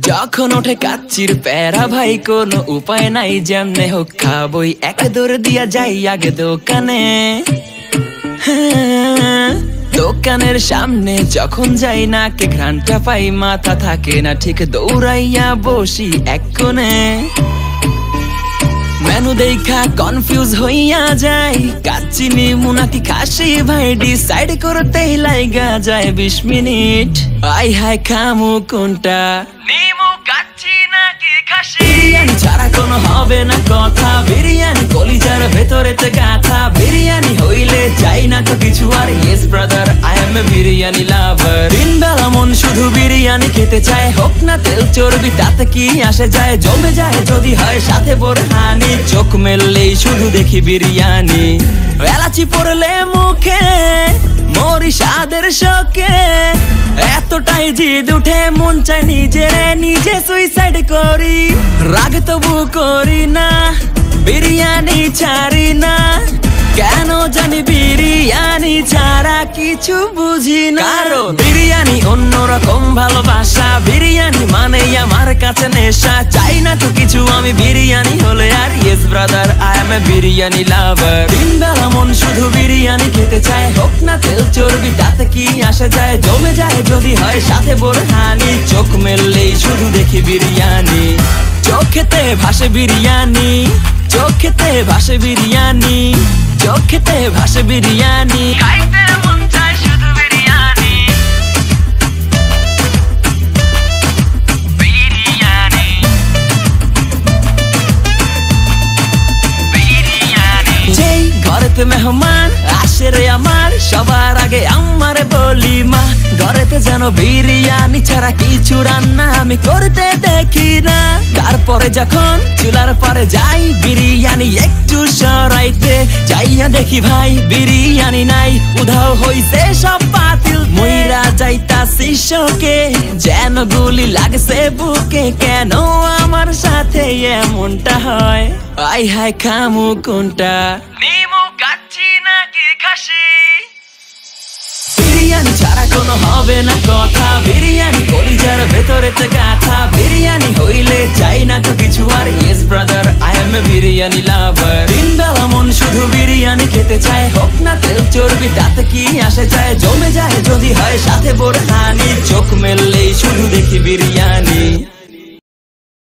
যখন ওঠে কাচ্চির প্যারা ভাই কোনো উপায় নাই, যেমনে হোক খাবই, এক দৌড় দিয়া যাই আগে দোকানে। দোকানের সামনে যখন যাই না কে ঘ্রাণটা পাই, মাথা থাকে না ঠিক, দৌড়াইয়া বসি এক কোণে। মেনু দেখা কনফিউজ হইয়া যাই, কাচ্চি নিমু নাকি খাসি ভাই ডিসাইড করতেই লাইগা যায় 20 মিনিট। আই হাই খামু কোনটা, নিমু কাচ্চি নাকি খাসি? বিরিয়ানি ছাড়া কোনো হবে না কথা, বিরিয়ানি কলিজার ভেতরেতে গাথা, বিরিয়ানি হইলে চাই না তো কিছু আর। Yes brother, I M A biryani লাভার। দিন বেলা মন শুধু বিরিয়ানি খেতে চায়, হোক না তেল চর্বি তাতে কি আসে যায়, জমে যায় যদি হয় সাথে বোরহানি। চোখ মেললেই শুধু দেখি বিরিয়ানি, এলাচি পড়লে মুখে মরি স্বাদের শোকে। এতটাই জিদ উঠে মন চায় নিজে সুইসাইড করি, রাগ তবু করি না, বিরিয়ানি ছাড়ি না। কেন জানি বিরিয়ানি ছাড়া কিছু বুঝি না, কারণ বিরিয়ানি অন্যরকম ভালোবাসা, বিরিয়ানি মানে আমার কাছে নেশা। চাই না তো কিছু আমি বিরিয়ানি হলে আর। Yes brother, I M A biryani লাভার। দিন বেলা মন শুধু বিরিয়ানি খেতে চায়, হোক না তেল চর্বি তাতে কি আসে যায়, জমে যায় যদি হয় সাথে বোরহানি। চোখ মেললেই শুধু দেখি বিরিয়ানি, চোখেতে ভাসে বিরিয়ানি, চোখেতে ভাসে বিরিয়ানি, চোখেতে ভাসে বিরিয়ানি। খাইতে মন চায় শুধু বিরিয়ানি, বিরিয়ানি, বিরিয়ানি। যেই ঘরেতে মেহমান আসে রে আমার, সবার আগে আমারে বলি মা, ঘরেতে যেন বিরিয়ানি ছাড়া কিছু রান্না আমি করতে দেখি না। তারপরে যখন চুলার পরে যাই বিরিয়ানি একটু সরাইতে, যাইয়া দেখি ভাই বিরিয়ানি নাই, উধাও হইছে সব পাতিল। মইরা যাইতাছি শোকে, যেন গুলি লাগছে বুকে, কেন আমার সাথে এমনটা হয়? আই হাই খামু কোনটা, নিমু কাচ্চি নাকি খাসি? বিরিয়ানি ছাড়া কোনো হবে না কথা, বিরিয়ানি কলিজার ভেতরেতে গাথা, বিরিয়ানি হইলে চাই না তো কিছু আর। Yes brother, I M A biryani লাভার। দিন বেলা মন শুধু বিরিয়ানি খেতে চায়, হোক না তেল চর্বি তাতে কি আসে যায়, জমে যায় যদি হয় সাথে বোরহানি। চোখ মেললেই শুধু দেখি বিরিয়ানি।